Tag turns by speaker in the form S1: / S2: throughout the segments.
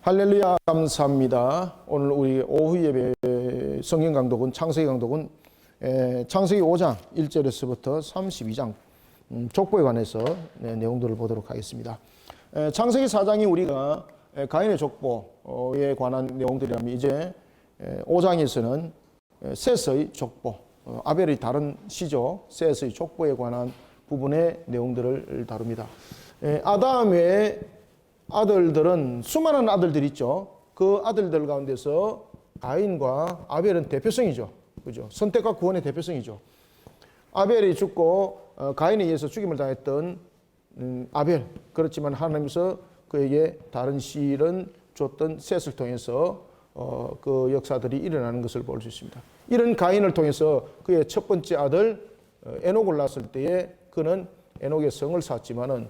S1: 할렐루야, 감사합니다. 오늘 우리 오후 예배 성경 강독은 창세기 강독은 창세기 5장 1절에서부터 32장 족보에 관해서 내용들을 보도록 하겠습니다. 창세기 4장이 우리가 가인의 족보에 관한 내용들이라면 이제 5장에서는 셋의 족보, 아벨의 다른 시조 셋의 족보에 관한 부분의 내용들을 다룹니다. 아담의 아들들은 수많은 아들들이 있죠. 그 아들들 가운데서 가인과 아벨은 대표성이죠. 그죠? 선택과 구원의 대표성이죠. 아벨이 죽고 가인에 의해서 죽임을 당했던 아벨. 그렇지만 하나님께서 그에게 다른 씨를 줬던 셋을 통해서 그 역사들이 일어나는 것을 볼 수 있습니다. 이런 가인을 통해서 그의 첫 번째 아들 에녹을 낳았을 때에 그는 에녹의 성을 쌓았지만은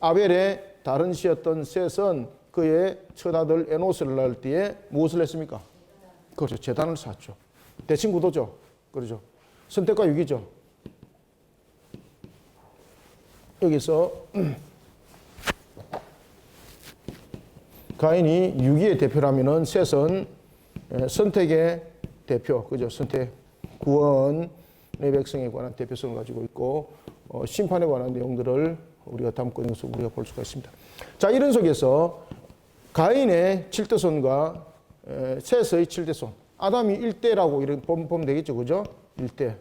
S1: 아벨의 다른 씨였던 셋은 그의 첫아들 에노스를 낳을 때에 무엇을 했습니까? 그렇죠. 제단을 쌓았죠. 대칭구도죠. 그렇죠. 선택과 유기죠. 여기서 가인이 유기의 대표라면은 셋은 선택의 대표, 그죠? 선택, 구원의 백성에 관한 대표성을 가지고 있고 심판에 관한 내용들을 우리가 담고 있는 것을 우리가 볼 수가 있습니다. 자, 이런 속에서 가인의 7대손과 셋의 7대손, 아담이 1대라고 이렇게 보면 되겠죠, 그죠? 1대.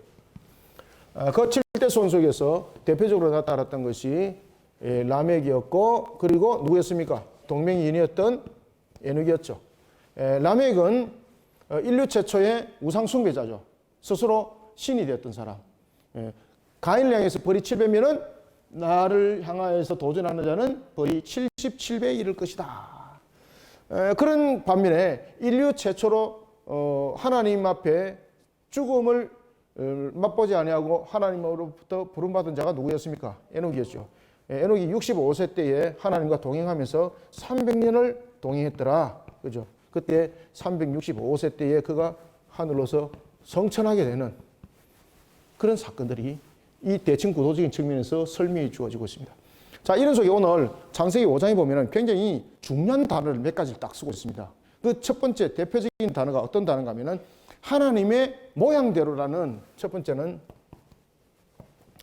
S1: 그 7대손 속에서 대표적으로 나타났던 것이 라멕이었고, 그리고 누구였습니까? 동맹인이었던 에녹이었죠. 라멕은 인류 최초의 우상 숭배자죠. 스스로 신이 되었던 사람. 가인을 향해서 벌이 700면은 나를 향하여서 도전하는 자는 벌이 77배에 이를 것이다. 그런 반면에 인류 최초로 하나님 앞에 죽음을 맛보지 아니하고 하나님으로부터 부름받은 자가 누구였습니까? 에녹이었죠. 에녹이 65세 때에 하나님과 동행하면서 300년을 동행했더라. 그죠? 그때 365세 때에 그가 하늘로서 성천하게 되는 그런 사건들이 이 대칭 구도적인 측면에서 설명이 주어지고 있습니다. 자, 이런 속에 오늘 창세기 5장에 보면 굉장히 중요한 단어를 몇 가지를 딱 쓰고 있습니다. 그 첫 번째 대표적인 단어가 어떤 단어가 하면은 하나님의 모양대로라는 첫 번째는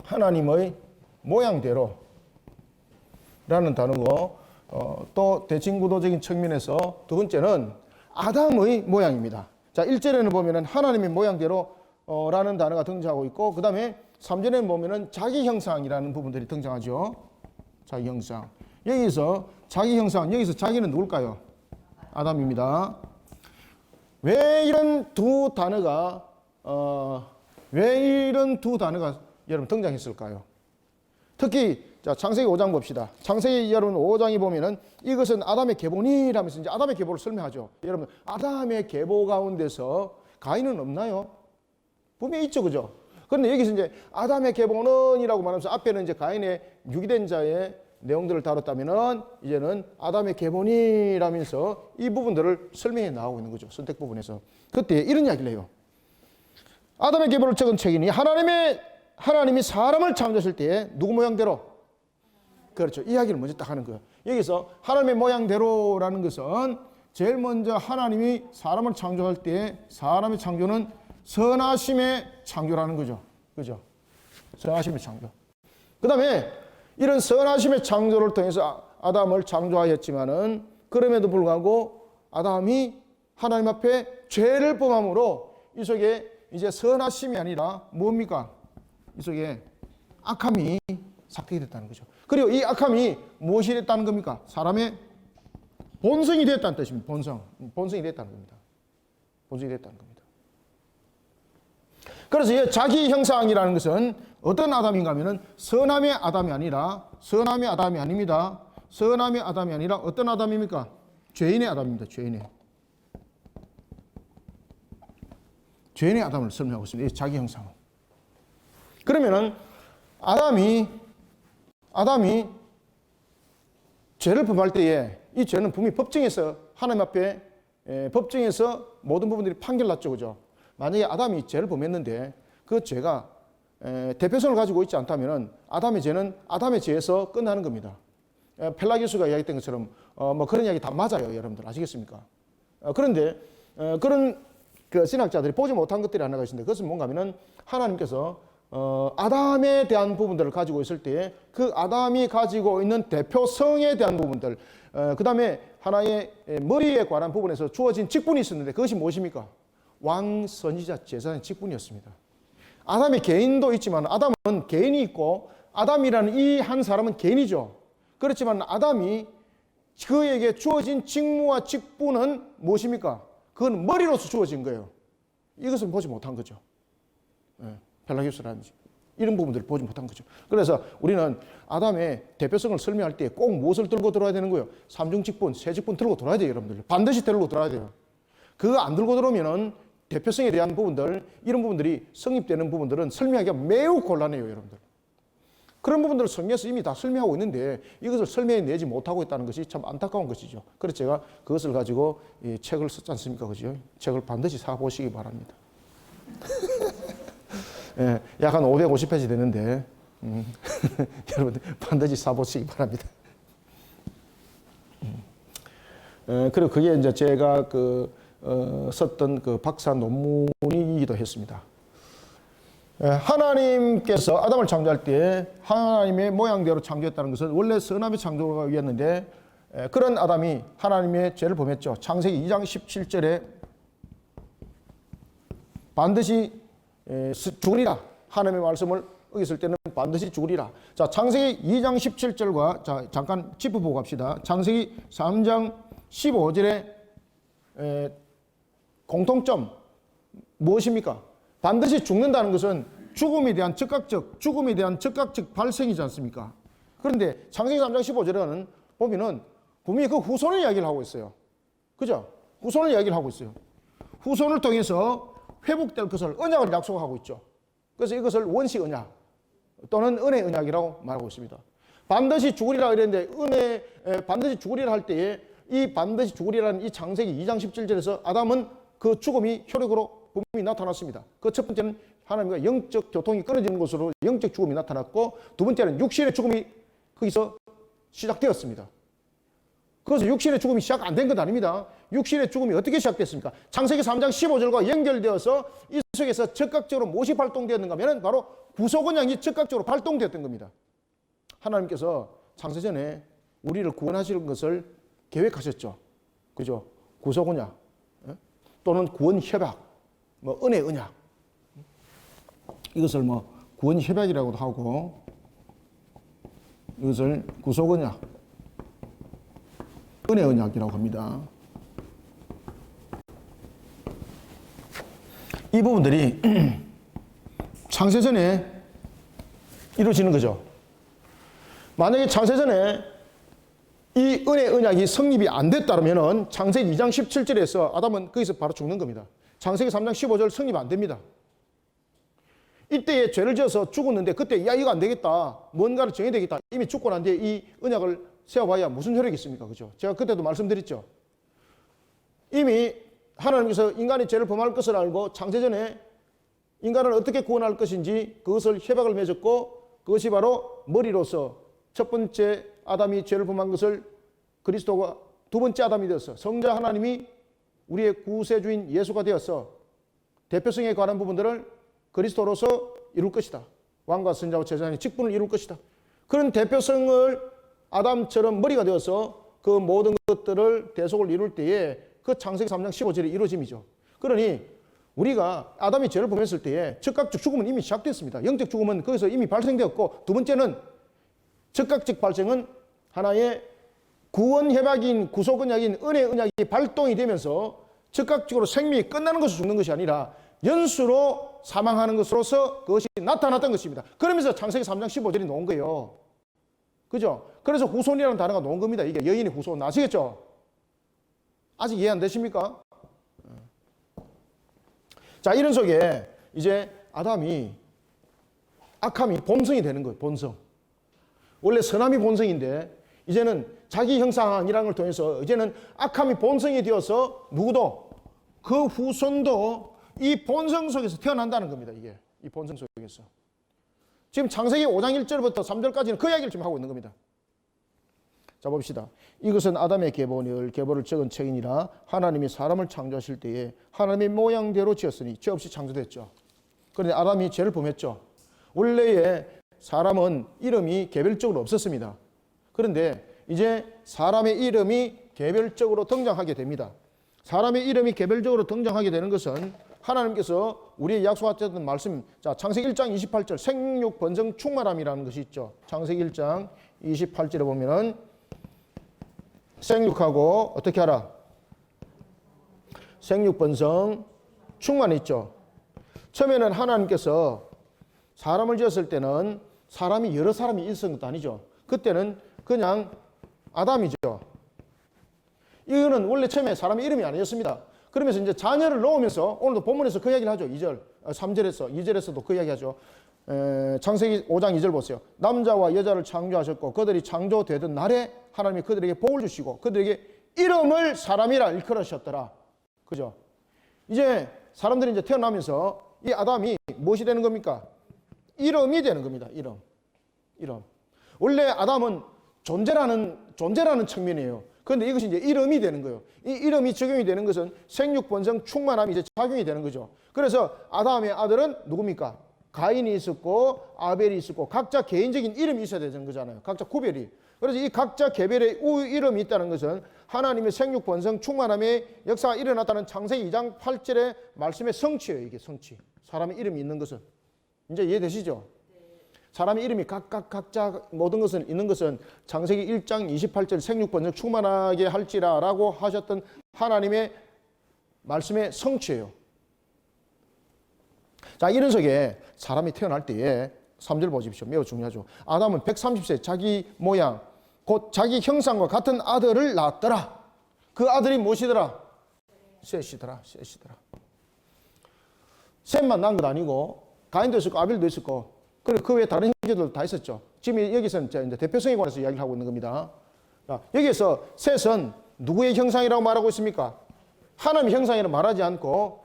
S1: 하나님의 모양대로라는 단어고 또 대칭 구도적인 측면에서 두 번째는 아담의 모양입니다. 자, 1절에는 보면은 하나님의 모양대로라는 단어가 등장하고 있고 그 다음에 3절에 보면은 자기 형상이라는 부분들이 등장하죠. 자기 형상. 여기서 자기 형상, 여기서 자기는 누굴까요? 아담입니다. 왜 이런 두 단어가 여러분 등장했을까요? 특히 자, 창세기 5장 봅시다. 창세기 여러분 5장에 보면은 이것은 아담의 계보니라면서 이제 아담의 계보를 설명하죠. 여러분, 아담의 계보 가운데서 가인은 없나요? 분명히 있죠, 그죠? 그런데 여기서 이제 아담의 계보는이라고 말하면서 앞에는 이제 가인의 유기된 자의 내용들을 다뤘다면은 이제는 아담의 계보니라면서 이 부분들을 설명해 나오고 있는 거죠. 선택 부분에서. 그때 이런 이야기를 해요. 아담의 계보를 적은 책이니 하나님이 사람을 창조하실 때에 누구 모양대로? 그렇죠. 이야기를 먼저 딱 하는 거예요. 여기서 하나님의 모양대로라는 것은 제일 먼저 하나님이 사람을 창조할 때에 사람의 창조는 선하심의 창조라는 거죠. 그죠? 선하심의 창조. 그 다음에 이런 선하심의 창조를 통해서 아담을 창조하였지만은 그럼에도 불구하고 아담이 하나님 앞에 죄를 범함으로 이 속에 이제 선하심이 아니라 뭡니까? 이 속에 악함이 삭제가 됐다는 거죠. 그리고 이 악함이 무엇이 됐다는 겁니까? 사람의 본성이 됐다는 뜻입니다. 본성이 됐다는 겁니다. 본성이 됐다는 겁니다. 그래서 이 자기 형상이라는 것은 어떤 아담인가 하면은 선함의 아담이 아니라 선함의 아담이 아닙니다. 선함의 아담이 아니라 어떤 아담입니까? 죄인의 아담입니다. 죄인의 아담을 설명하고 있습니다. 이 자기 형상은. 그러면은 아담이 죄를 범할 때에 이 죄는 분명히 법정에서 하나님 앞에 법정에서 모든 부분들이 판결났죠, 그죠? 만약에 아담이 죄를 범했는데 그 죄가 대표성을 가지고 있지 않다면 아담의 죄는 아담의 죄에서 끝나는 겁니다. 펠라기우스가 이야기했던 것처럼 뭐 그런 이야기 다 맞아요. 여러분들 아시겠습니까? 그런데 그런 그 신학자들이 보지 못한 것들이 하나가 있는데 그것은 뭔가 하면은 하나님께서 아담에 대한 부분들을 가지고 있을 때 그 아담이 가지고 있는 대표성에 대한 부분들, 그 다음에 하나의 머리에 관한 부분에서 주어진 직분이 있었는데 그것이 무엇입니까? 왕, 선지자, 제사장의 직분이었습니다. 아담의 개인도 있지만 아담은 개인이 있고 아담이라는 이 한 사람은 개인이죠. 그렇지만 아담이 그에게 주어진 직무와 직분은 무엇입니까? 그건 머리로서 주어진 거예요. 이것을 보지 못한 거죠. 펠라기우스라든지 이런 부분들을 보지 못한 거죠. 그래서 우리는 아담의 대표성을 설명할 때 꼭 무엇을 들고 들어야 되는 거예요? 삼중직분, 세직분 들고 들어야 돼요, 여러분들. 반드시 들고 들어야 돼요. 그거 안 들고 들어오면은 대표성에 대한 부분들, 이런 부분들이 성립되는 부분들은 설명하기가 매우 곤란해요, 여러분들. 그런 부분들을 성경에서 이미 다 설명하고 있는데 이것을 설명해내지 못하고 있다는 것이 참 안타까운 것이죠. 그래서 제가 그것을 가지고 이 책을 썼지 않습니까? 그죠? 책을 반드시 사보시기 바랍니다. 예, 약 한 550페이지 되는데 여러분들 반드시 사보시기 바랍니다. 그리고 그게 이제 제가 썼던 그 박사 논문이기도 했습니다. 하나님께서 아담을 창조할 때 하나님의 모양대로 창조했다는 것은 원래 선함의 창조였는데 그런 아담이 하나님의 죄를 범했죠. 창세기 2장 17절에 반드시 죽으리라. 하나님의 말씀을 어겼을 때는 반드시 죽으리라. 자, 창세기 2장 17절과 자, 잠깐 짚어보고 갑시다. 창세기 3장 15절에 공통점 무엇입니까? 반드시 죽는다는 것은 죽음에 대한 즉각적 발생이지 않습니까? 그런데 창세기 3장 15절에는 보면은 분명히 그 후손을 이야기를 하고 있어요. 그죠? 후손을 이야기를 하고 있어요. 후손을 통해서 회복될 것을 언약을 약속하고 있죠. 그래서 이것을 원시 언약 또는 은혜 언약이라고 말하고 있습니다. 반드시 죽으리라 이랬는데 반드시 죽으리라 할 때에 이 반드시 죽으리라는 이 창세기 2장 17절에서 아담은 그 죽음이 효력으로 분명히 나타났습니다. 그 첫 번째는 하나님과 영적 교통이 끊어지는 것으로 영적 죽음이 나타났고 두 번째는 육신의 죽음이 거기서 시작되었습니다. 그래서 육신의 죽음이 시작 안 된 건 아닙니다. 육신의 죽음이 어떻게 시작됐습니까? 창세기 3장 15절과 연결되어서 이 속에서 즉각적으로 무엇이 발동되었는가 하면 바로 구속언약이 즉각적으로 발동되었던 겁니다. 하나님께서 창세전에 우리를 구원하시는 것을 계획하셨죠. 그죠? 구속언약 또는 구원협약, 뭐 은혜 언약, 이것을 뭐 구원협약이라고도 하고 이것을 구속언약, 은혜 언약이라고 합니다. 이 부분들이 창세전에 이루어지는 거죠. 만약에 창세전에 이 은혜 언약이 성립이 안 됐다면 창세기 2장 17절에서 아담은 거기서 바로 죽는 겁니다. 창세기 3장 15절 성립 안 됩니다. 이때에 죄를 지어서 죽었는데 그때 야 이거 안 되겠다. 뭔가를 정해야 되겠다. 이미 죽고 난 뒤에 이 언약을 세워봐야 무슨 효력이 있습니까? 그죠? 제가 그때도 말씀드렸죠. 이미 하나님께서 인간이 죄를 범할 것을 알고 창세전에 인간을 어떻게 구원할 것인지 그것을 협약을 맺었고 그것이 바로 머리로서 첫 번째 아담이 죄를 범한 것을 그리스도가 두 번째 아담이 되어서 성자 하나님이 우리의 구세주인 예수가 되어서 대표성에 관한 부분들을 그리스도로서 이룰 것이다. 왕과 선자와 제사장의 직분을 이룰 것이다. 그런 대표성을 아담처럼 머리가 되어서 그 모든 것들을 대속을 이룰 때에 그 창세기 3장 15절의 이루어짐이죠. 그러니 우리가 아담이 죄를 범했을 때에 즉각적 죽음은 이미 시작됐습니다. 영적 죽음은 거기서 이미 발생되었고 두 번째는 즉각적 발생은 하나의 구원 협약인 구속 언약인 은혜 언약이 발동이 되면서 즉각적으로 생명이 끝나는 것으로 죽는 것이 아니라 연수로 사망하는 것으로서 그것이 나타났던 것입니다. 그러면서 창세기 3장 15절이 나온 거예요. 그죠? 그래서 후손이라는 단어가 나온 겁니다. 이게 여인의 후손. 아시겠죠? 아직 이해 안 되십니까? 자, 이런 속에 이제 아담이 악함이 본성이 되는 거예요. 본성. 원래 선함이 본성인데 이제는 자기 형상이라는 걸 통해서 이제는 악함이 본성이 되어서 누구도 그 후손도 이 본성 속에서 태어난다는 겁니다. 이게 이 본성 속에서. 지금 창세기 5장 1절부터 3절까지는 그 이야기를 지금 하고 있는 겁니다. 자 봅시다. 이것은 아담의 계보를 적은 책이니라. 하나님이 사람을 창조하실 때에 하나님의 모양대로 지었으니 죄 없이 창조됐죠. 그런데 아담이 죄를 범했죠. 원래의 사람은 이름이 개별적으로 없었습니다. 그런데 이제 사람의 이름이 개별적으로 등장하게 됩니다. 사람의 이름이 개별적으로 등장하게 되는 것은 하나님께서 우리의 약속하셨던 말씀, 자 창세기 1장 28절 생육 번성 충만함이라는 것이 있죠. 창세기 1장 28절에 보면은 생육하고 어떻게 하라? 생육 번성 충만이 있죠. 처음에는 하나님께서 사람을 지었을 때는 사람이 여러 사람이 있었던 것도 아니죠. 그때는 그냥 아담이죠. 이거는 원래 처음에 사람의 이름이 아니었습니다. 그러면서 이제 자녀를 놓으면서 오늘도 본문에서 그 이야기를 하죠. 2절, 3절에서, 2절에서도 그 이야기 하죠. 창세기 5장 2절 보세요. 남자와 여자를 창조하셨고 그들이 창조되던 날에 하나님이 그들에게 복을 주시고 그들에게 이름을 사람이라 일컬으셨더라. 그죠? 이제 사람들이 이제 태어나면서 이 아담이 무엇이 되는 겁니까? 이름이 되는 겁니다. 이름. 원래 아담은 존재라는 측면이에요. 그런데 이것이 이제 이름이 되는 거예요. 이 이름이 적용이 되는 것은 생육 번성 충만함이 이제 작용이 되는 거죠. 그래서 아담의 아들은 누굽니까? 가인이 있었고 아벨이 있었고 각자 개인적인 이름이 있어야 되는 거잖아요. 각자 구별이. 그래서 이 각자 개별의 이름이 있다는 것은 하나님의 생육 번성 충만함의 역사가 일어났다는 창세기 2장 8절의 말씀의 성취예요. 이게 성취. 사람의 이름이 있는 것은. 이제 이해되시죠? 사람의 이름이 각자 모든 것은 있는 것은 창세기 1장 28절 생육 번성 충만하게 할지라라고 하셨던 하나님의 말씀의 성취예요. 자, 이런 속에 사람이 태어날 때에 3절 보십시오. 매우 중요하죠. 아담은 130세 자기 모양 곧 자기 형상과 같은 아들을 낳았더라. 그 아들이 무엇이더라? 셋이더라. 셋만 낳은 것 아니고 가인도 있었고 아벨도 있었고 그리고 그 외에 다른 형제들도 다 있었죠. 지금 여기서는 이제 대표성에 관해서 이야기를 하고 있는 겁니다. 자, 여기에서 셋은 누구의 형상이라고 말하고 있습니까? 하나님의 형상이라고 말하지 않고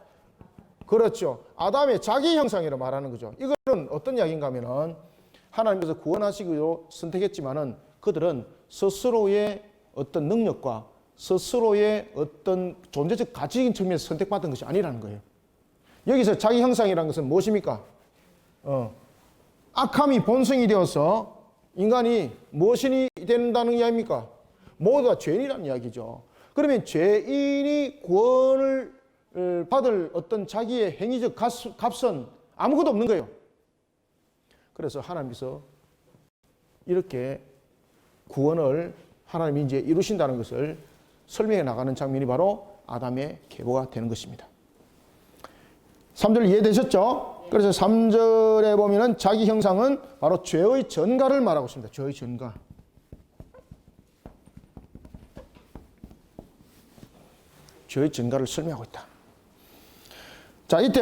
S1: 그렇죠. 아담의 자기 형상이라고 말하는 거죠. 이거는 어떤 이야기인가 하면은 하나님께서 구원하시기로 선택했지만은 그들은 스스로의 어떤 능력과 스스로의 어떤 존재적 가치적인 측면에서 선택받은 것이 아니라는 거예요. 여기서 자기 형상이라는 것은 무엇입니까? 악함이 본성이 되어서 인간이 무엇이 된다는 이야기입니까? 모두가 죄인이라는 이야기죠. 그러면 죄인이 구원을 받을 어떤 자기의 행위적 값은 아무것도 없는 거예요. 그래서 하나님께서 이렇게 구원을 하나님이 이제 이루신다는 것을 설명해 나가는 장면이 바로 아담의 계보가 되는 것입니다. 3절 이해되셨죠? 그래서 3절에 보면은 자기 형상은 바로 죄의 전가를 말하고 있습니다. 죄의 전가. 죄의 전가를 설명하고 있다. 자, 이때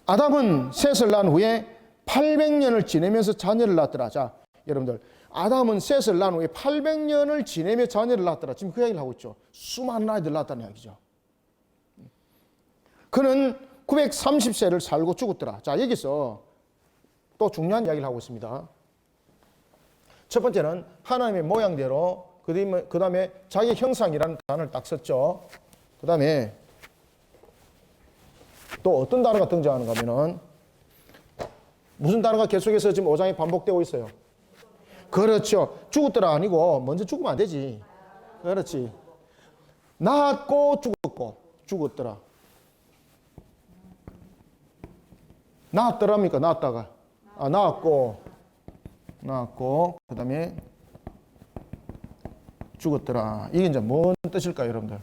S1: 아담은 셋을 낳은 후에 800년을 지내면서 자녀를 낳았더라. 자, 여러분들 아담은 셋을 낳은 후에 800년을 지내며 자녀를 낳았더라. 지금 그 이야기를 하고 있죠. 수많은 아이들 낳았다는 이야기죠. 그는 930세를 살고 죽었더라. 자, 여기서 또 중요한 이야기를 하고 있습니다. 첫 번째는 하나님의 모양대로, 그 다음에 자기 형상이라는 단어를 딱 썼죠. 그 다음에 또 어떤 단어가 등장하는가 하면은 무슨 단어가 계속해서 지금 5장에 반복되고 있어요? 그렇죠. 죽었더라 아니고 먼저 죽으면 안 되지. 그렇지. 낳았고 죽었더라. 낳았더랍니까? 낳았다가. 낳았고 그 다음에 죽었더라. 이게 이제 뭔 뜻일까요, 여러분들?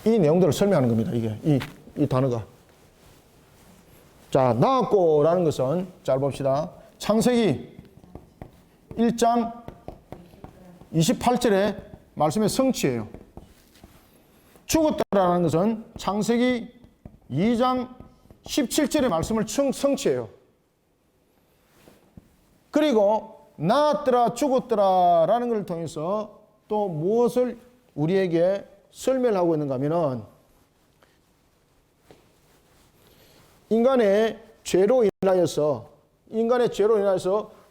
S1: 이 내용들을 설명하는 겁니다. 이게, 이 단어가. 자, 낳았고라는 것은, 잘 봅시다. 창세기 1장 28절의 말씀의 성취예요. 죽었다라는 것은 창세기 2장 17절의 말씀을 성취해요. 그리고 낳았더라 죽었더라라는 것을 통해서 또 무엇을 우리에게 설명을 하고 있는가 하면은 인간의 죄로 인하여서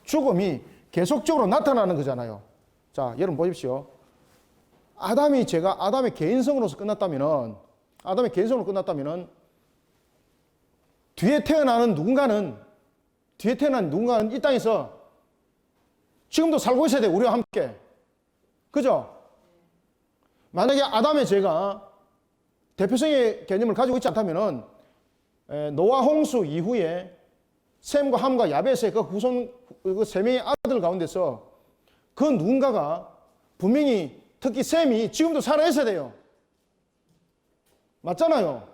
S1: 죽음이 계속적으로 나타나는 거잖아요. 자, 여러분 보십시오. 아담의 개인성으로서 끝났다면은, 뒤에 태어난 누군가는 이 땅에서 지금도 살고 있어야 돼요. 우리와 함께. 그죠? 만약에 아담의 죄가 대표성의 개념을 가지고 있지 않다면은, 노아 홍수 이후에 셈과 함과 야벳의 그 세 명의 아들 가운데서 그 누군가가 분명히 특히 셈이 지금도 살아있어야 돼요. 맞잖아요.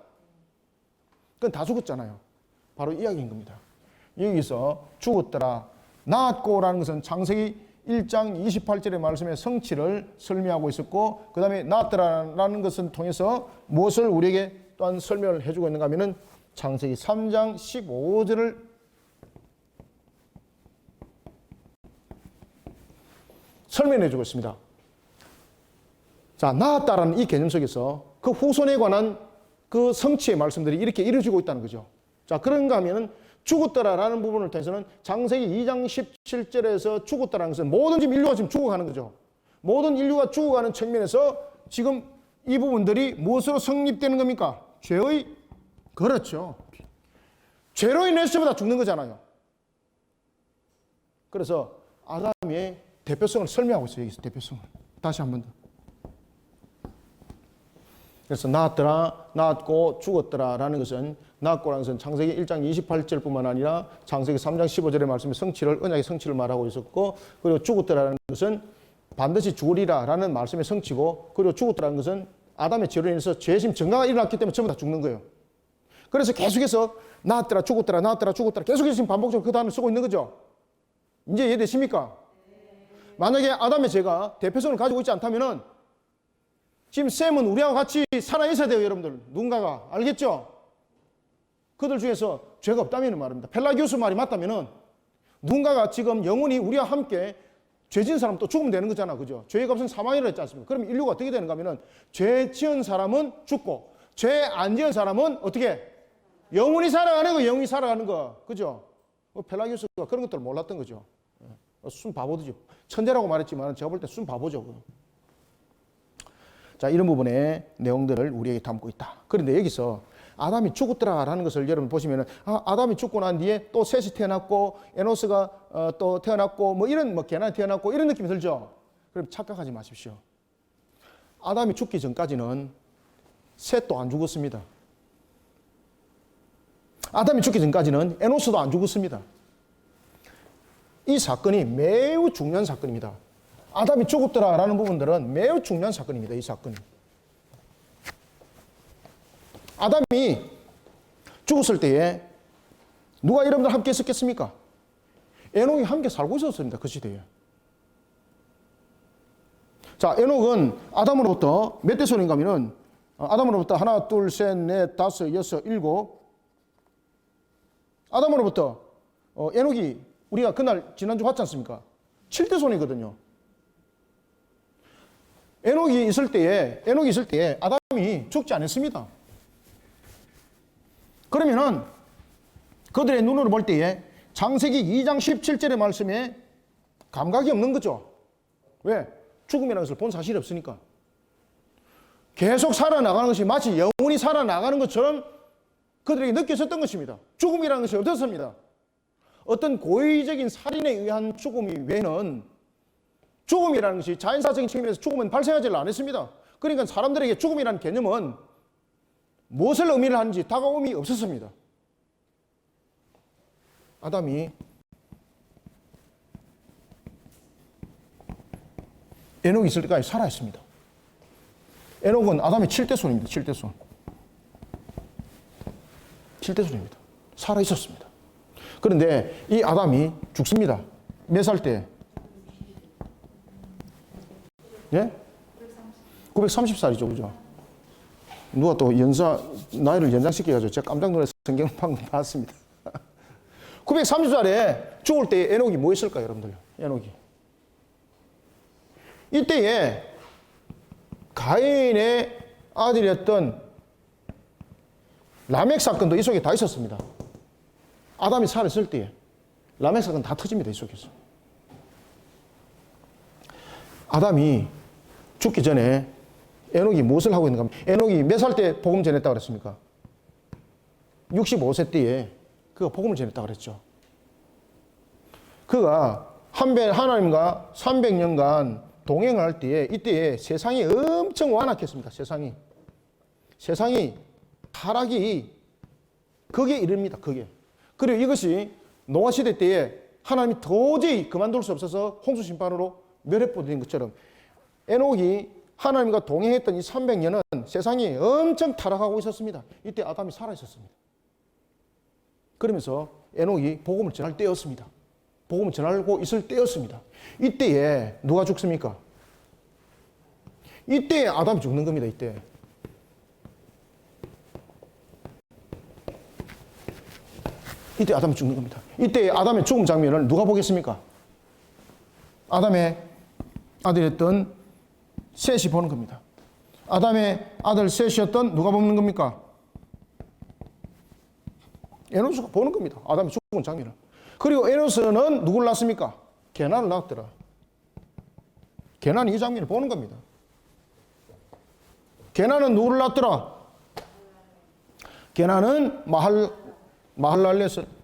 S1: 그건 다 죽었잖아요. 바로 이 이야기인 겁니다. 여기서 죽었더라, 나았고라는 것은 창세기 1장 28절의 말씀의 성취를 설명하고 있었고, 그 다음에 나았더라라는 것을 통해서 무엇을 우리에게 또한 설명을 해주고 있는가 하면은 창세기 3장 15절을 설명해 주고 있습니다. 자, 나았다라는 이 개념 속에서 그 후손에 관한 그 성취의 말씀들이 이렇게 이루어지고 있다는 거죠. 자, 그런가 하면은 죽었더라라는 부분을 통해서는 창세기 2장 17절에서 죽었더라는 것은 모든 지금 인류가 지금 죽어가는 거죠. 모든 인류가 죽어가는 측면에서 지금 이 부분들이 무엇으로 성립되는 겁니까? 그렇죠. 죄로 인해서 다 죽는 거잖아요. 그래서 아담의 대표성을 설명하고 있어요. 여기서 대표성을. 다시 한 번 더. 그래서 나았고 죽었더라라는 것은, 나았고라는 것은 창세기 1장 28절뿐만 아니라 창세기 3장 15절의 말씀의 성취를, 언약의 성취를 말하고 있었고, 그리고 죽었더라는 것은 반드시 죽으리라라는 말씀의 성취고, 그리고 죽었더라는 것은 아담의 죄로 인해서 죄심 증가가 일어났기 때문에 전부 다 죽는 거예요. 그래서 계속해서 나았더라 죽었더라 계속해서 지금 반복적으로 그 단어를 쓰고 있는 거죠. 이제 이해되십니까? 만약에 아담의 죄가 대표성을 가지고 있지 않다면은 지금 셈은 우리하고 같이 살아있어야 돼요, 여러분들. 누군가가. 알겠죠? 그들 중에서 죄가 없다면 말입니다. 펠라기우스 말이 맞다면은 누군가가 지금 영원히 우리와 함께 죄 지은 사람 또 죽으면 되는 거잖아. 그죠? 죄가 없으면 사망이라 했지 않습니까? 그럼 인류가 어떻게 되는가 하면은 죄 지은 사람은 죽고 죄 안 지은 사람은 어떻게? 영원히 살아가는 거, 영원히 살아가는 거. 그죠? 펠라기우스가 그런 것들을 몰랐던 거죠. 순 바보죠. 천재라고 말했지만 제가 볼 때 순 바보죠. 자, 이런 부분의 내용들을 우리에게 담고 있다. 그런데 여기서 아담이 죽었더라라는 것을 여러분 보시면은, 아담이 죽고 난 뒤에 또 셋이 태어났고, 에노스가 또 태어났고, 뭐 이런, 게난이 태어났고, 이런 느낌이 들죠? 그럼 착각하지 마십시오. 아담이 죽기 전까지는 셋도 안 죽었습니다. 아담이 죽기 전까지는 에노스도 안 죽었습니다. 이 사건이 매우 중요한 사건입니다. 아담이 죽었더라라는 부분들은 매우 중요한 사건입니다. 이 사건이. 아담이 죽었을 때에 누가 여러분들 함께 있었겠습니까? 에녹이 함께 살고 있었습니다. 그 시대에. 자, 에녹은 아담으로부터 몇 대 손인가 하면은, 아담으로부터 하나, 둘, 셋, 넷, 다섯, 여섯, 일곱. 아담으로부터 에녹이 우리가 그날 지난주 봤지 않습니까? 7대 손이거든요. 에녹이 있을 때에 아담이 죽지 않았습니다. 그러면은 그들의 눈으로 볼 때에 창세기 2장 17절의 말씀에 감각이 없는 거죠. 왜? 죽음이라는 것을 본 사실이 없으니까. 계속 살아나가는 것이 마치 영혼이 살아나가는 것처럼 그들에게 느껴졌던 것입니다. 죽음이라는 것이 없었습니다. 어떤 고의적인 살인에 의한 죽음이 외에는 죽음이라는 것이 자연사적인 측면에서 죽음은 발생하지 않았습니다. 그러니까 사람들에게 죽음이라는 개념은 무엇을 의미를 하는지 다가옴이 없었습니다. 아담이 에녹이 있을 때까지 살아있습니다. 에녹은 아담의 7대 손입니다. 7대 손. 7대 손입니다. 살아있었습니다. 그런데 이 아담이 죽습니다. 몇 살 때? 예? 930살이죠. 그죠? 누가 또 나이를 연장시켜가지고 제가 깜짝 놀라서 성경 방금 봤습니다. 930살에 죽을 때 에녹이 뭐 했을까요, 여러분들? 에녹이. 이때에 가인의 아들이었던 라멕 사건도 이 속에 다 있었습니다. 아담이 살았을 때에 라멕 사건 다 터집니다. 이 속에서. 아담이 죽기 전에 에녹이 무엇을 하고 있는가? 에녹이 몇 살 때 복음 전했다고 그랬습니까? 65세 때에 그가 복음을 전했다고 그랬죠. 그가 하나님과 300년간 동행을 할 때에 이때에 세상이 엄청 완악했습니다. 세상이 타락이 극에 이릅니다. 극에. 그리고 이것이 노아 시대 때에 하나님이 도저히 그만둘 수 없어서 홍수 심판으로 멸해버린 것처럼 에녹이 하나님과 동행했던 이 300년은 세상이 엄청 타락하고 있었습니다. 이때 아담이 살아 있었습니다. 그러면서 에녹이 복음을 전할 때였습니다. 복음을 전하고 있을 때였습니다. 이때에 누가 죽습니까? 이때에 아담이 죽는 겁니다. 이때 아담이 죽는 겁니다. 이때 아담의 죽음 장면을 누가 보겠습니까? 아담의 아들이었던 셋이 보는 겁니다. 아담의 아들 셋이었던 누가 보는 겁니까? 에노스가 보는 겁니다. 아담이 죽은 장면을. 그리고 에노스는 누굴 낳습니까? 게난을 낳았더라. 게난이 이 장면을 보는 겁니다. 게난은 누구를 낳았더라? 게난은 마할랄렛을.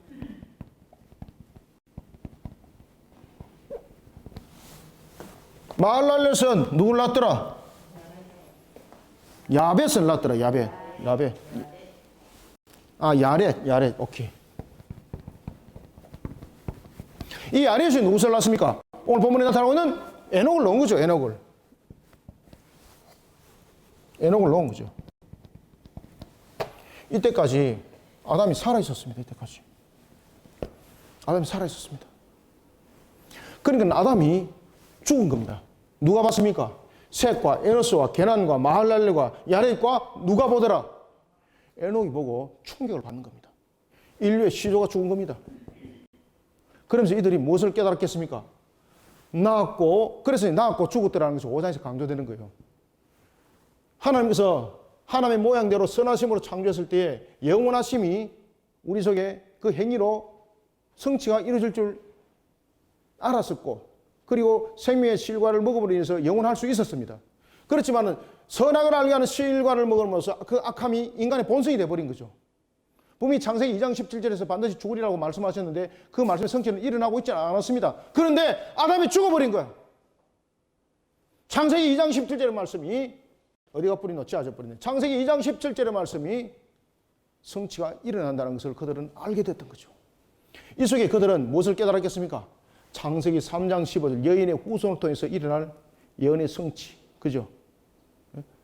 S1: 마할랄렛은 누굴 낳았더라? 야벳을 낳았더라. 야벳. 야렛. 오케이. 이 야렛이 누구를 낳았습니까? 오늘 본문에 나타나고 있는 에녹을 낳은 거죠. 에녹을 낳은 거죠. 이때까지 아담이 살아 있었습니다. 아담이 살아 있었습니다. 그러니까 아담이 죽은 겁니다. 누가 봤습니까? 셋과 에노스와 게난과 마할랄레와 야렛과 누가 보더라? 에녹이 보고 충격을 받는 겁니다. 인류의 시조가 죽은 겁니다. 그러면서 이들이 무엇을 깨달았겠습니까? 그래서 낳았고 죽었더라는 것이 5장에서 강조되는 거예요. 하나님께서 하나님의 모양대로 선하심으로 창조했을 때에 영원하심이 우리 속에 그 행위로 성취가 이루어질 줄 알았었고, 그리고 생명의 실과를 먹음으로 인해서 영원할 수 있었습니다. 그렇지만 선악을 알게 하는 실과를 먹으면서 그 악함이 인간의 본성이 되어버린 거죠. 분명히 창세기 2장 17절에서 반드시 죽으리라고 말씀하셨는데 그 말씀의 성취는 일어나고 있지 않았습니다. 그런데 아담이 죽어버린 거야. 창세기 2장 17절의 말씀이 어디가 뿌리노? 찌어져버리네. 창세기 2장 17절의 말씀이 성취가 일어난다는 것을 그들은 알게 됐던 거죠. 이 속에 그들은 무엇을 깨달았겠습니까? 창세기 3장 15절 여인의 후손을 통해서 일어날 예언의 성취, 그죠?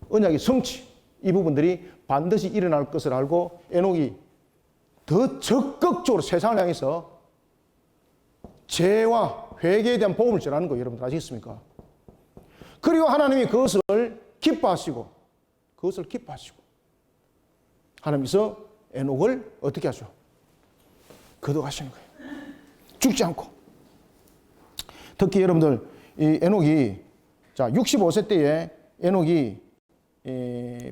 S1: 언약의 성취, 이 부분들이 반드시 일어날 것을 알고 에녹이 더 적극적으로 세상을 향해서 죄와 회개에 대한 복음을 전하는 거 여러분들 아시겠습니까? 그리고 하나님이 그것을 기뻐하시고 하나님께서 에녹을 어떻게 하죠? 거둬가시는 거예요. 죽지 않고. 특히 여러분들 이 에녹이 65세 때에 에녹이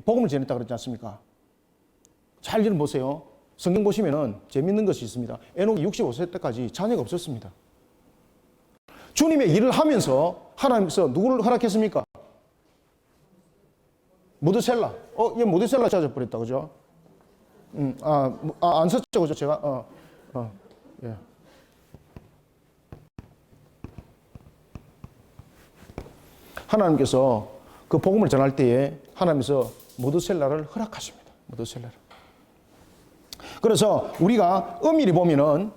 S1: 복음을 전했다 그랬지 않습니까? 잘 좀 보세요. 성경 보시면은 재밌는 것이 있습니다. 에녹이 65세 때까지 자녀가 없었습니다. 주님의 일을 하면서 하나님께서 누구를 허락했습니까? 무드셀라. 얘 무드셀라 찾아버렸다, 그죠? 안 썼죠, 그죠? 제가? 예. 하나님께서 그 복음을 전할 때에 하나님께서 무드셀라를 허락하십니다. 무드셀라를. 그래서 우리가 엄밀히 보면은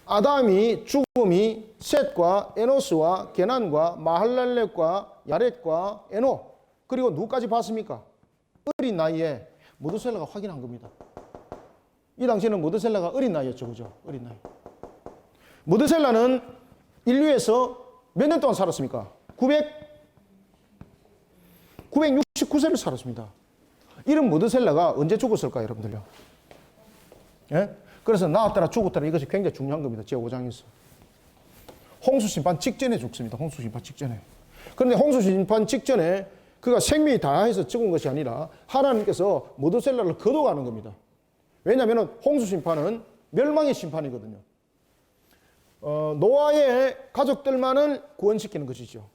S1: 아담이 죽음이 셋과 에노스와 게난과 마할랄렛과 야렛과 에녹 그리고 누구까지 봤습니까? 어린 나이에 무드셀라가 확인한 겁니다. 이 당시에는 무드셀라가 어린 나이였죠. 그죠? 어린 나이. 무드셀라는 인류에서 몇 년 동안 살았습니까? 969세를 살았습니다. 이런 무드셀라가 언제 죽었을까요, 여러분들요? 예? 그래서 나왔더라 죽었더라 이것이 굉장히 중요한 겁니다. 제5장에서. 홍수심판 직전에 죽습니다. 홍수심판 직전에. 그런데 홍수심판 직전에 그가 생명이 다해서 죽은 것이 아니라 하나님께서 무드셀라를 거둬가는 겁니다. 왜냐하면 홍수심판은 멸망의 심판이거든요. 노아의 가족들만을 구원시키는 것이죠.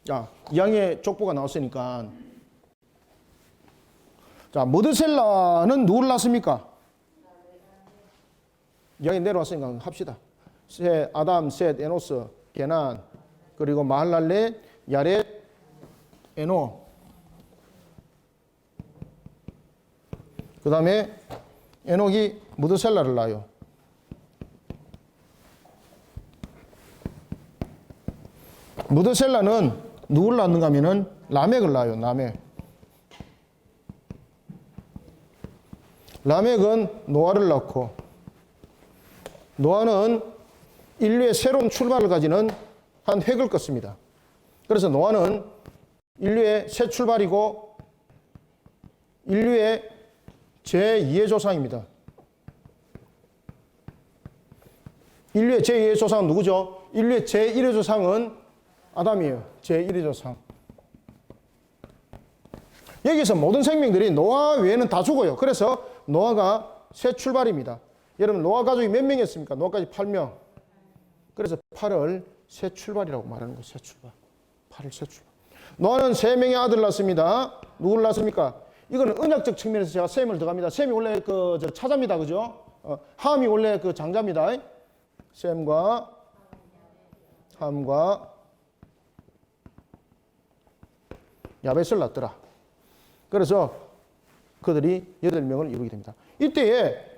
S1: 자, 2항의 족보가 나왔으니까. 자, 머드셀라는 누구를 낳습니까? 2항에 내려왔으니까 합시다. 아담, 셋, 에노스, 게난, 그리고 마할랄렛, 야렛, 에노. 그 다음에 에녹이 머드셀라를 낳아요. 머드셀라는 누구를 낳는가 하면은 라멕을 낳아요. 라멕은 노아를 낳고, 노아는 인류의 새로운 출발을 가지는 한 획을 껐습니다. 그래서 노아는 인류의 새 출발이고 인류의 제2의 조상입니다. 인류의 제2의 조상은 누구죠? 인류의 제1의 조상은 아담이에요. 제1의 조상. 여기서 모든 생명들이 노아 외에는 다 죽어요. 그래서 노아가 새 출발입니다. 여러분, 노아 가족이 몇 명이었습니까? 노아까지 8명. 그래서 8을 새 출발이라고 말하는 거예요. 새 출발. 8을 새 출발. 노아는 3명의 아들을 낳습니다. 누구를 낳습니까? 이거는 언약적 측면에서 제가 셈을 더갑니다. 셈이 원래 차자입니다. 그죠? 함이 원래 장자입니다. 셈과 함과 야벳을 낳더라. 그래서 그들이 8명을 이루게 됩니다. 이때에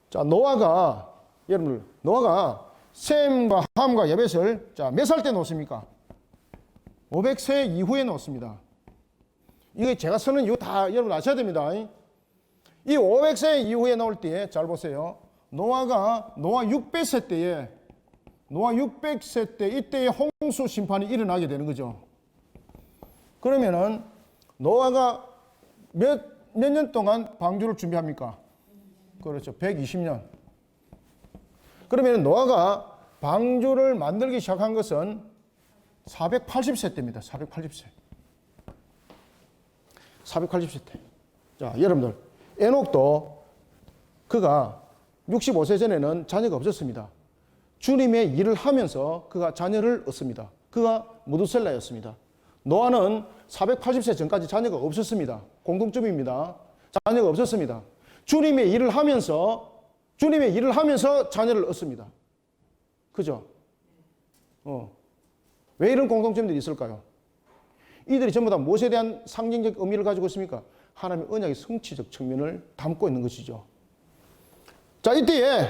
S1: 자, 노아가 여러분들 노아가 셈과 함과 야벳을 자, 몇 살 때 놓습니까? 500세 이후에 놓습니다. 이게 제가 쓰는 이유 다 여러분 아셔야 됩니다. 이 500세 이후에 나올 때에 잘 보세요. 노아 600세 때에 노아 600세 때 이때에 홍수 심판이 일어나게 되는 거죠. 그러면은 노아가 몇 년 동안 방주를 준비합니까? 그렇죠. 120년. 그러면 노아가 방주를 만들기 시작한 것은 480세 때입니다. 480세. 480세 때. 자, 여러분들, 에녹도 그가 65세 전에는 자녀가 없었습니다. 주님의 일을 하면서 그가 자녀를 얻습니다. 그가 무두셀라였습니다. 노아는 480세 전까지 자녀가 없었습니다. 공통점입니다. 자녀가 없었습니다. 주님의 일을 하면서 자녀를 얻습니다. 그죠? 왜 이런 공통점들이 있을까요? 이들이 전부 다 무엇에 대한 상징적 의미를 가지고 있습니까? 하나님의 언약의 성취적 측면을 담고 있는 것이죠. 자, 이때에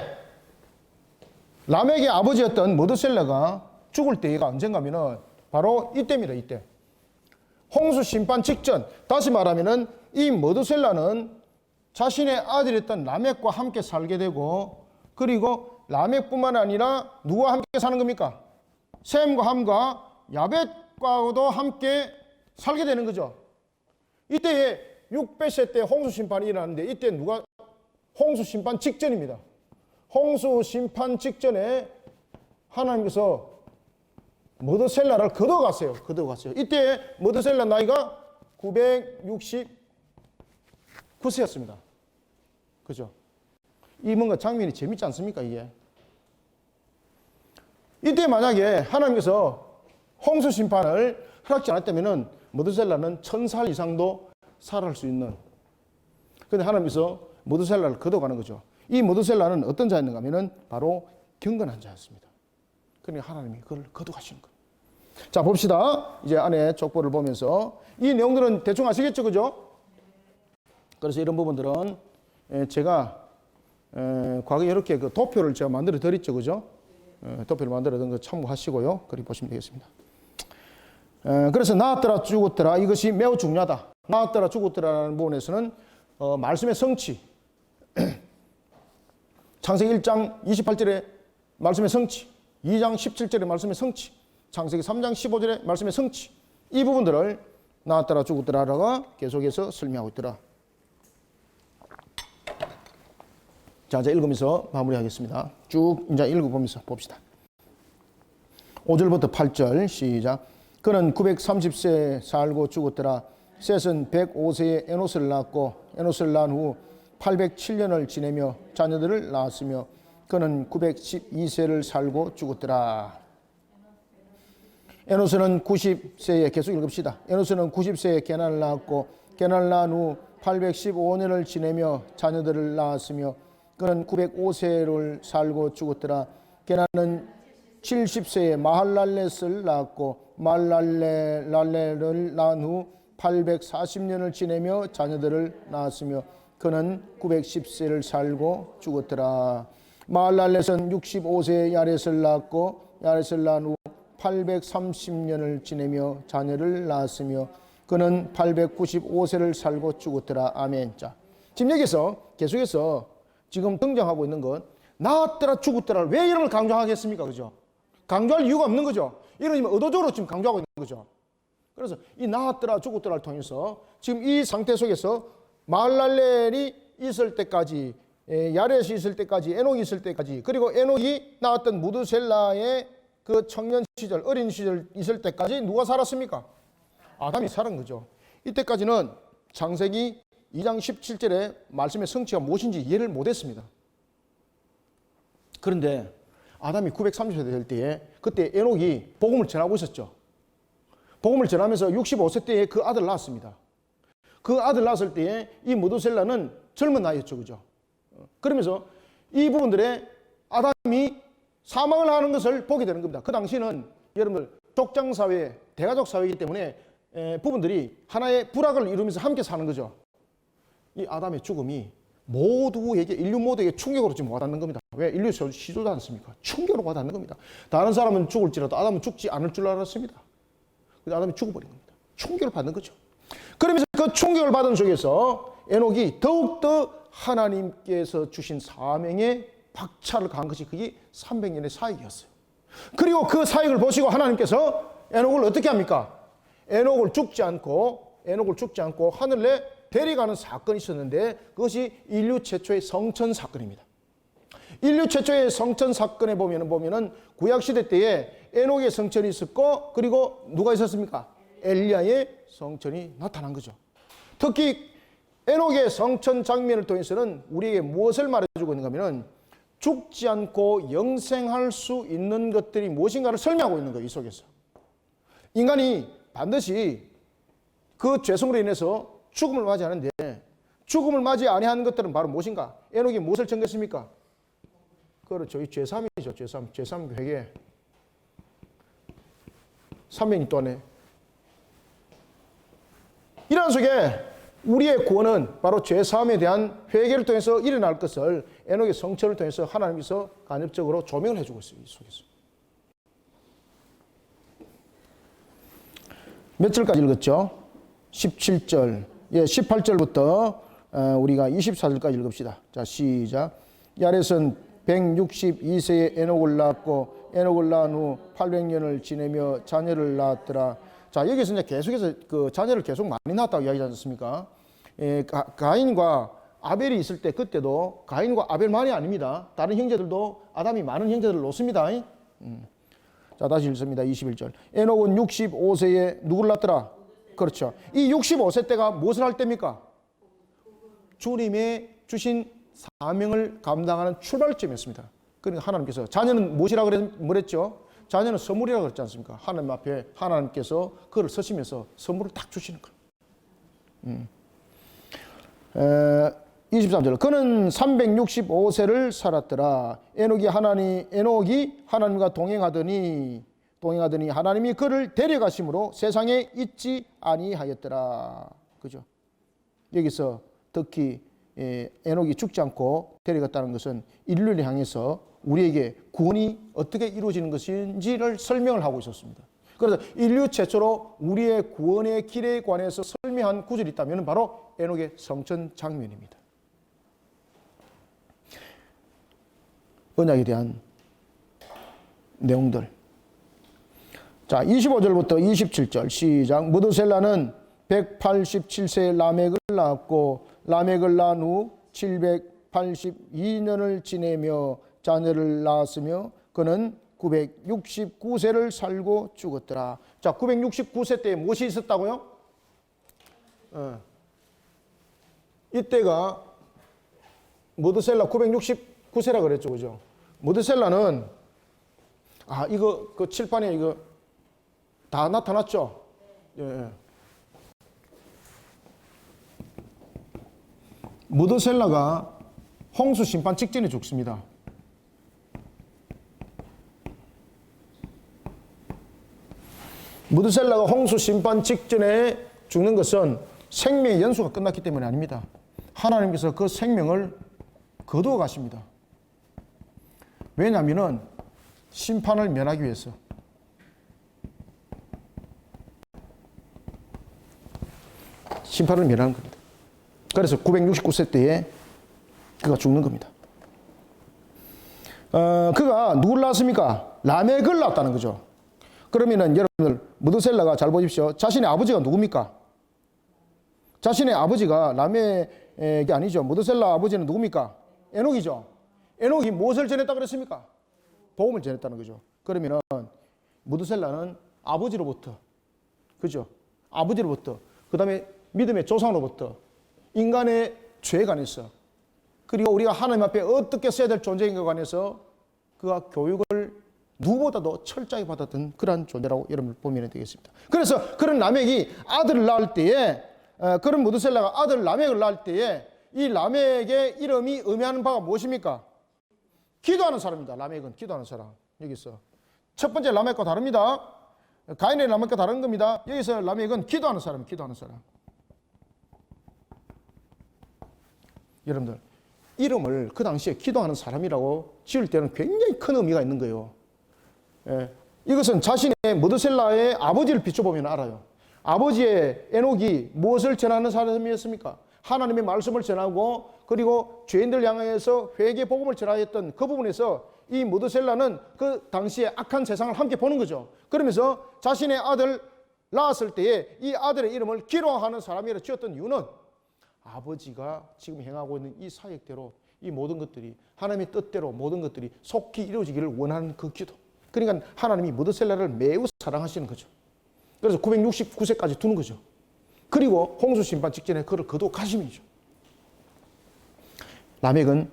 S1: 라멕의 아버지였던 머드셀라가 죽을 때가 언젠가면은 바로 이때입니다. 이때. 홍수 심판 직전. 다시 말하면은 이 머드셀라는 자신의 아들이었던 라멕과 함께 살게 되고, 그리고 라멕뿐만 아니라 누구와 함께 사는 겁니까? 셈과 함과 야벳과도 함께 살게 되는 거죠. 이때에 600세 때 홍수 심판이 일어나는데, 이때 누가 홍수 심판 직전입니다. 홍수 심판 직전에 하나님께서 머드셀라를 거둬갔어요. 이때 머드셀라 나이가 969세였습니다. 그죠? 이 뭔가 장면이 재밌지 않습니까, 이게? 이때 만약에 하나님께서 홍수 심판을 허락지 않았다면 머드셀라는 1000살 이상도 살아갈 수 있는. 그런데 하나님께서 머드셀라를 거둬가는 거죠. 이 머드셀라는 어떤 자였는가 하면 바로 경건한 자였습니다. 그러니까 하나님이 그걸 거둬가시는 거예요. 자, 봅시다. 이제 안에 족보를 보면서 이 내용들은 대충 아시겠죠, 그죠? 그래서 이런 부분들은 제가 과거에 이렇게 그 도표를 제가 만들어 드렸죠, 그죠? 도표를 만들어 둔 거 참고하시고요. 그렇게 보시면 되겠습니다. 그래서 낳았더라 죽었더라, 이것이 매우 중요하다. 낳았더라 죽었더라라는 부분에서는 말씀의 성취, 창세기 1장 28절의 말씀의 성취, 2장 17절의 말씀의 성취, 창세기 3장 15절의 말씀의 성취, 이 부분들을 낳았더라 죽었더라라고 계속해서 설명하고 있더라. 자, 이제 읽으면서 마무리하겠습니다. 쭉 이제 읽어보면서 봅시다. 5절부터 8절 시작. 그는 930세 살고 죽었더라. 셋은 105세에 에노스를 낳았고, 에노스를 낳은 후 807년을 지내며 자녀들을 낳았으며, 그는 912세를 살고 죽었더라. 에노스는 90세에 계속 읽읍시다. 에노스는 90세에 게난을 낳았고 게난을 낳은 후 815년을 지내며 자녀들을 낳았으며 그는 905세를 살고 죽었더라. 게난은 70세에 마할랄렛을 낳았고 마할랄렛을 낳은 후 840년을 지내며 자녀들을 낳았으며 그는 910세를 살고 죽었더라. 마할랄렛은 65세에 야렛을 낳았고 야렛을 낳은 후 830년을 지내며 자녀를 낳았으며 그는 895세를 살고 죽었더라. 아멘. 자, 지금 여기서 계속해서 지금 등장하고 있는 건 낳았더라 죽었더라. 왜 이런 걸 강조하겠습니까? 그죠? 강조할 이유가 없는 거죠. 이러면 의도적으로 지금 강조하고 있는 거죠. 그래서 이 낳았더라 죽었더라를 통해서 지금 이 상태 속에서 마할랄렐이 있을 때까지, 야렛이 있을 때까지, 에녹이 있을 때까지, 그리고 에녹이 낳았던 무드셀라의 그 청년 시절, 어린 시절 있을 때까지 누가 살았습니까? 아담이 살은 거죠. 이때까지는 창세기 2장 17절의 말씀의 성취가 무엇인지 이해를 못했습니다. 그런데 아담이 930세 될 때에 그때 에녹이 복음을 전하고 있었죠. 복음을 전하면서 65세 때에 그 아들을 낳았습니다. 그 아들 낳았을 때에 이 무드셀라는 젊은 나이였죠. 그죠? 그러면서 이 부분들에 아담이 사망을 하는 것을 보게 되는 겁니다. 그 당시는 여러분들 족장사회, 대가족 사회이기 때문에 부분들이 하나의 부락을 이루면서 함께 사는 거죠. 이 아담의 죽음이 모두에게, 인류 모두에게 충격으로 지금 와닿는 겁니다. 왜? 인류 시조지 않습니까? 충격으로 와닿는 겁니다. 다른 사람은 죽을지라도 아담은 죽지 않을 줄 알았습니다. 그래서 아담이 죽어버린 겁니다. 충격을 받는 거죠. 그러면서 그 충격을 받은 속에서 에녹이 더욱더 하나님께서 주신 사명에 박차를 가한 것이 그게 300년의 사역이었어요. 그리고 그 사역을 보시고 하나님께서 에녹을 어떻게 합니까? 에녹을 죽지 않고 하늘에 데려가는 사건이 있었는데 그것이 인류 최초의 성천 사건입니다. 인류 최초의 성천 사건에 보면은 구약시대 때에 에녹의 성천이 있었고 그리고 누가 있었습니까? 엘리야의 성천이 나타난 거죠. 특히 에녹의 성천 장면을 통해서는 우리에게 무엇을 말해주고 있는가 하면 죽지 않고 영생할 수 있는 것들이 무엇인가를 설명하고 있는 거예요. 이 속에서. 인간이 반드시 그 죄성으로 인해서 죽음을 맞이하는데 죽음을 맞이 아니하는 것들은 바로 무엇인가? 에녹이 무엇을 전개했습니까? 그렇죠. 이 죄삼이죠. 죄삼 회개. 300년 동안에. 이런 속에 우리의 구원은 바로 죄사함에 대한 회개를 통해서 일어날 것을 에녹의 성천을 통해서 하나님께서 간접적으로 조명을 해주고 있어요. 이 속에서. 몇 절까지 읽었죠? 17절. 18절부터 우리가 24절까지 읽읍시다. 자, 시작. 야렛은 162세에 에녹을 낳았고 에녹을 낳은 후 800년을 지내며 자녀를 낳았더라. 자, 여기서 이제 계속해서 그 자녀를 계속 많이 낳았다고 이야기하지 않습니까? 가인과 아벨이 있을 때 그때도 가인과 아벨만이 아닙니다. 다른 형제들도 아담이 많은 형제들을 놓습니다. 자, 다시 읽습니다. 21절. 에녹은 65세에 누구를 낳았더라? 그렇죠. 이 65세 때가 무엇을 할 때입니까? 주님의 주신 사명을 감당하는 출발점이었습니다. 그러니까 하나님께서 자녀는 무엇이라고 그랬죠? 자녀는 선물이라고 그랬지 않습니까? 하나님 앞에 하나님께서 그를 서시면서 선물을 딱 주시는 거예요. 23절. 그는 365세를 살았더라. 에녹이 하나님과 동행하더니 하나님이 그를 데려가심으로 세상에 있지 아니하였더라. 그죠? 여기서 특히 에녹이 죽지 않고 데려갔다는 것은 인류를 향해서 우리에게 구원이 어떻게 이루어지는 것인지를 설명을 하고 있었습니다. 그래서 인류 최초로 우리의 구원의 길에 관해서 설명한 구절이 있다면 바로 에녹의 성천 장면입니다. 언약에 대한 내용들. 자, 25절부터 27절 시작. 무드셀라는 187세에 라멕을 낳았고 라멕을 낳은 후 782년을 지내며 자녀를 낳았으며 그는 969세를 살고 죽었더라. 자, 969세 때에 무엇이 있었다고요? 이때가 무드셀라 969세라 그랬죠. 그죠? 무드셀라는 이거 그 칠판에 이거 다 나타났죠? 예. 무드셀라가 홍수 심판 직전에 죽습니다. 무드셀라가 홍수 심판 직전에 죽는 것은 생명의 연수가 끝났기 때문이 아닙니다. 하나님께서 그 생명을 거두어 가십니다. 왜냐하면 심판을 면하기 위해서. 심판을 면하는 겁니다. 그래서 969세 때에 그가 죽는 겁니다. 그가 누굴 낳았습니까? 라멕을 낳았다는 거죠. 그러면은 여러분들 무드셀라가 잘 보십시오. 자신의 아버지가 누굽니까? 자신의 아버지가 라멕이 아니죠. 무드셀라 아버지는 누굽니까? 에녹이죠. 에녹이 무엇을 전했다 그랬습니까? 복음을 전했다는 거죠. 그러면은 무드셀라는 아버지로부터, 그죠? 아버지로부터, 그 다음에 믿음의 조상으로부터 인간의 죄에 관해서, 그리고 우리가 하나님 앞에 어떻게 써야 될 존재인가 관해서 그가 교육을 누구보다도 철저히 받았던 그러한 존재라고 여러분 보면 되겠습니다. 그래서 그런 라멕이 아들을 낳을 때에, 그런 무드셀라가 아들 라멕을 낳을 때에 이 라멕의 이름이 의미하는 바가 무엇입니까? 기도하는 사람입니다. 라멕은 기도하는 사람. 여기서 첫 번째 라멕과 다릅니다. 가인의 라멕과 다른 겁니다. 여기서 라멕은 기도하는 사람, 기도하는 사람. 여러분들 이름을 그 당시에 기도하는 사람이라고 지을 때는 굉장히 큰 의미가 있는 거예요. 예. 이것은 자신의 무드셀라의 아버지를 비춰보면 알아요. 아버지의 에녹이 무엇을 전하는 사람이었습니까? 하나님의 말씀을 전하고 그리고 죄인들 향해서 회개 복음을 전하였던 그 부분에서 이 무드셀라는 그 당시에 악한 세상을 함께 보는 거죠. 그러면서 자신의 아들 낳았을 때에 이 아들의 이름을 기로하는 사람이라 지었던 이유는 아버지가 지금 행하고 있는 이 사역대로 이 모든 것들이 하나님의 뜻대로 모든 것들이 속히 이루어지기를 원하는 그 기도. 그러니까 하나님이 무드셀라를 매우 사랑하시는 거죠. 그래서 969세까지 두는 거죠. 그리고 홍수 심판 직전에 그를 거두어 가심이죠. 라멕은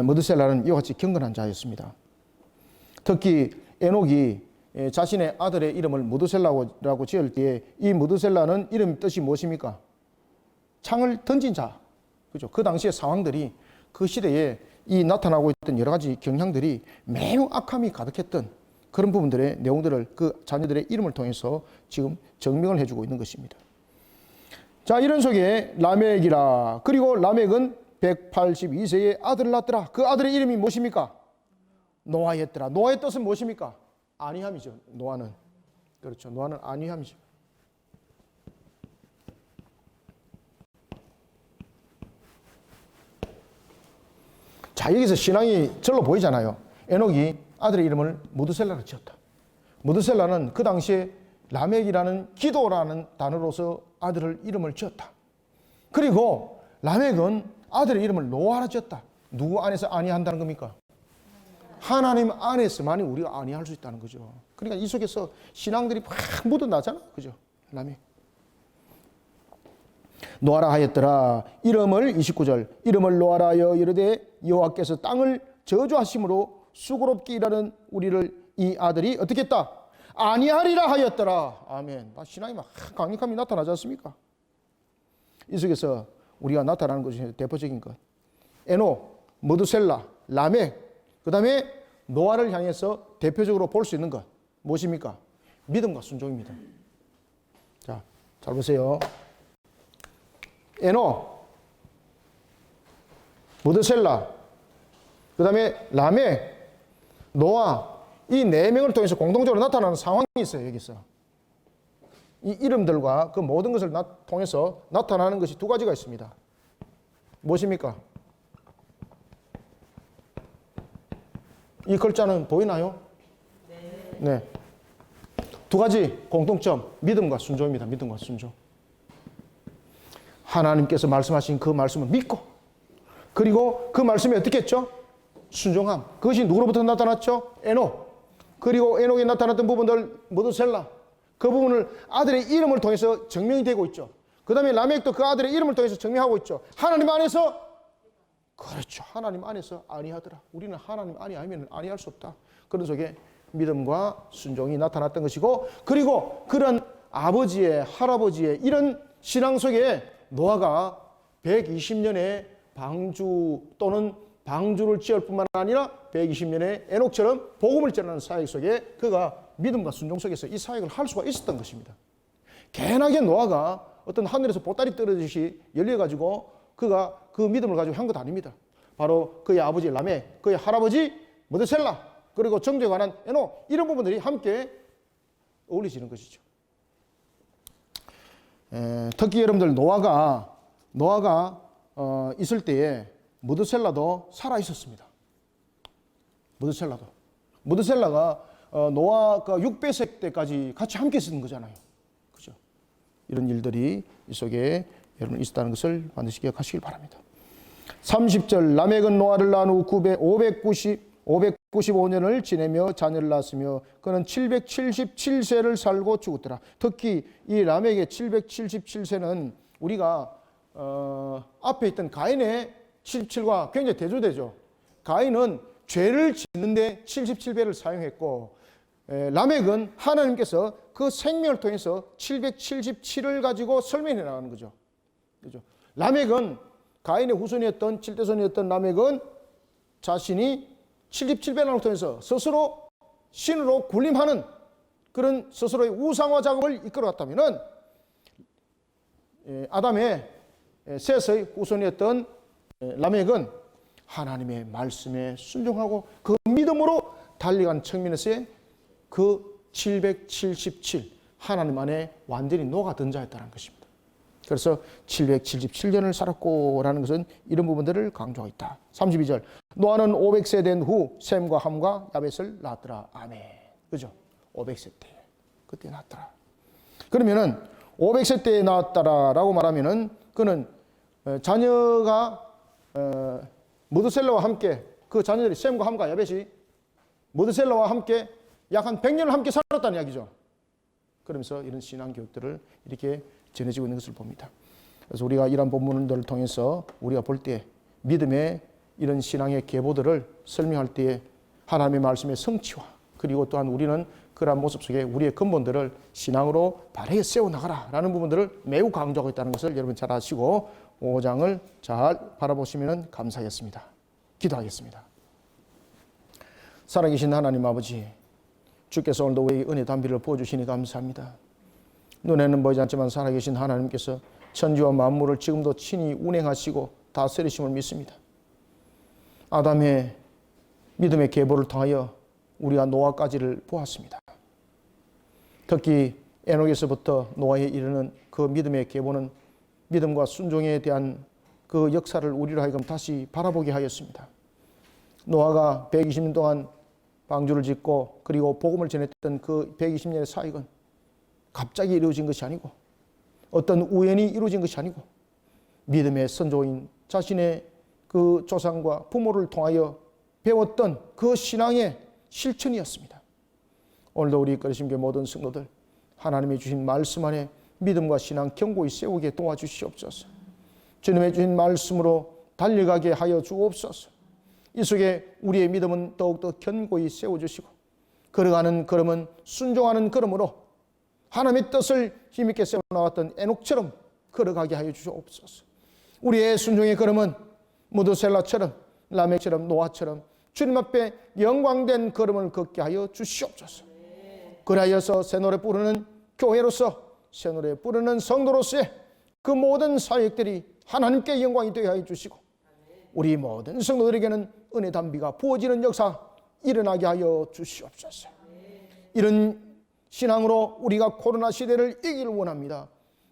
S1: 무드셀라는 이와 같이 경건한 자였습니다. 특히 에녹이 자신의 아들의 이름을 무드셀라라고 지을 때에 이 무드셀라는 이름 뜻이 무엇입니까? 창을 던진 자. 그죠? 그 당시의 상황들이 그 시대에 이 나타나고 있던 여러 가지 경향들이 매우 악함이 가득했던 그런 부분들의 내용들을 그 자녀들의 이름을 통해서 지금 증명을 해주고 있는 것입니다. 자, 이런 속에 라멕이라. 그리고 라멕은 182세에 아들을 낳았더라. 그 아들의 이름이 무엇입니까? 노아였더라. 노아의 뜻은 무엇입니까? 안위함이죠. 노아는. 그렇죠. 노아는 안위함이죠. 자, 여기서 신앙이 절로 보이잖아요. 에녹이 아들의 이름을 무드셀라로 지었다. 무드셀라는 그 당시에 라멕이라는 기도라는 단어로서 아들을 이름을 지었다. 그리고 라멕은 아들의 이름을 노아라 지었다. 누구 안에서 안위한다는 겁니까? 하나님 안에서만이 우리가 안위할 수 있다는 거죠. 그러니까 이 속에서 신앙들이 확 묻어나잖아. 그죠? 라멕. 노아라 하였더라. 이름을 29절 이름을 노아라 하여 이르되 여호와께서 땅을 저주하심으로 수고롭게 일하는 우리를 이 아들이 어떻게 했다? 아니하리라 하였더라. 아멘. 신앙이 막 강력함이 나타나지 않습니까? 이 속에서 우리가 나타나는 것이 대표적인 것. 에녹, 무드셀라, 라멕, 그 다음에 노아를 향해서 대표적으로 볼 수 있는 것 무엇입니까? 믿음과 순종입니다. 자, 잘 보세요. 에녹, 무드셀라, 그 다음에 라멕, 노아, 이 네 명을 통해서 공동적으로 나타나는 상황이 있어요. 여기서 이 이름들과 그 모든 것을 통해서 나타나는 것이 두 가지가 있습니다. 무엇입니까? 이 글자는 보이나요? 네. 두 가지 공통점, 믿음과 순종입니다. 믿음과 순종. 하나님께서 말씀하신 그 말씀을 믿고, 그리고 그 말씀이 어떻게 했죠? 순종함. 그것이 누구로부터 나타났죠? 에녹. 그리고 에녹에 나타났던 부분들, 무드셀라. 그 부분을 아들의 이름을 통해서 증명이 되고 있죠. 그 다음에 라멕도 그 아들의 이름을 통해서 증명하고 있죠. 하나님 안에서, 그렇죠. 하나님 안에서 안위하더라. 우리는 하나님 안위 아니면 안위할 수 없다. 그런 속에 믿음과 순종이 나타났던 것이고, 그리고 그런 아버지의 할아버지의 이런 신앙 속에 노아가 120년의 방주 또는 방주를 지을 뿐만 아니라 120년의 에녹처럼 복음을 전하는 사역 속에 그가 믿음과 순종 속에서 이 사역을 할 수가 있었던 것입니다. 개나게 노아가 어떤 하늘에서 보따리 떨어지듯이 열려가지고 그가 그 믿음을 가지고 한 것 아닙니다. 바로 그의 아버지 라멕, 그의 할아버지 무드셀라, 그리고 정죄에 관한 에녹, 이런 부분들이 함께 어울리지는 것이죠. 특히 여러분들 노아가 있을 때에 무드셀라도 살아 있었습니다. 무드셀라가 노아가 600세 때까지 같이 함께 있었던 거잖아요. 그죠? 이런 일들이 이 속에 여러분 있었다는 것을 반드시 기억하시길 바랍니다. 30절 라멕은 노아를 낳은 후 595년을 지내며 자녀를 낳았으며 그는 777세를 살고 죽었더라. 특히 이 라멕의 777세는 우리가 앞에 있던 가인의 77과 굉장히 대조되죠. 가인은 죄를 짓는데 77배를 사용했고, 라멕은 하나님께서 그 생명을 통해서 777을 가지고 설명해 나가는 거죠. 그죠? 라멕은 가인의 후손이었던 7대손이었던 라멕은 자신이 77배를 통해서 스스로 신으로 군림하는 그런 스스로의 우상화 작업을 이끌어갔다면은 아담의 셋의 후손이었던 라멕은 하나님의 말씀에 순종하고 그 믿음으로 달려간 측면에서의 그 777 하나님 안에 완전히 녹아든 자였다는 것입니다. 그래서 777년을 살았고라는 것은 이런 부분들을 강조하고 있다. 32절 노아는 500세 된 후 셈과 함과 야벳을 낳았더라. 아멘. 그죠? 500세 때 그때 낳았더라. 그러면은 500세 때에 낳았다라고 말하면은 그는 자녀가 무드셀라와 함께 그 자녀들이 셈과 함과 야벳이 무드셀라와 함께 약 한 100년을 함께 살았다는 이야기죠. 그러면서 이런 신앙 교육들을 이렇게 전해지고 있는 것을 봅니다. 그래서 우리가 이런 본문들을 통해서 우리가 볼 때 믿음의 이런 신앙의 계보들을 설명할 때에 하나님의 말씀의 성취와 그리고 또한 우리는 그러한 모습 속에 우리의 근본들을 신앙으로 바르게 세워나가라라는 부분들을 매우 강조하고 있다는 것을 여러분 잘 아시고 5장을 잘 바라보시면 감사하겠습니다. 기도하겠습니다. 살아계신 하나님 아버지, 주께서 오늘도 우리에게 은혜 담비를 부어주시니 감사합니다. 눈에는 보이지 않지만 살아계신 하나님께서 천지와 만물을 지금도 친히 운행하시고 다스리심을 믿습니다. 아담의 믿음의 계보를 통하여 우리가 노아까지를 보았습니다. 특히 에녹에서부터 노아에 이르는 그 믿음의 계보는 믿음과 순종에 대한 그 역사를 우리로 하여금 다시 바라보게 하였습니다. 노아가 120년 동안 방주를 짓고 그리고 복음을 전했던 그 120년의 사역은 갑자기 이루어진 것이 아니고 어떤 우연히 이루어진 것이 아니고 믿음의 선조인 자신의 그 조상과 부모를 통하여 배웠던 그 신앙의 실천이었습니다. 오늘도 우리 거리심교회 모든 성도들 하나님이 주신 말씀 안에 믿음과 신앙 견고히 세우게 도와주시옵소서. 주님의 주신 말씀으로 달려가게 하여 주옵소서. 이 속에 우리의 믿음은 더욱더 견고히 세워주시고 걸어가는 걸음은 순종하는 걸음으로 하나님의 뜻을 힘있게 세워나왔던 에녹처럼 걸어가게 하여 주옵소서. 우리의 순종의 걸음은 무드셀라처럼 라멕처럼 노아처럼 주님 앞에 영광된 걸음을 걷게 하여 주시옵소서. 그리하여서 새 노래 부르는 교회로서 새 노래 부르는 성도로서의 그 모든 사역들이 하나님께 영광이 되게 하여 주시고 우리 모든 성도들에게는 은혜 담비가 부어지는 역사 일어나게 하여 주시옵소서. 이런 신앙으로 우리가 코로나 시대를 이기를 원합니다.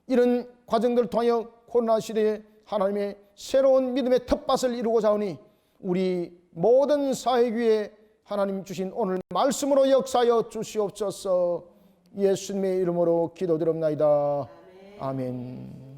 S1: 이런 과정들을 통하여 코로나 시대에 하나님의 새로운 믿음의 텃밭을 이루고자 하니 우리 모든 사역 위에 하나님 주신 오늘 말씀으로 역사하여 주시옵소서. 예수님의 이름으로 기도드립나이다. 아멘.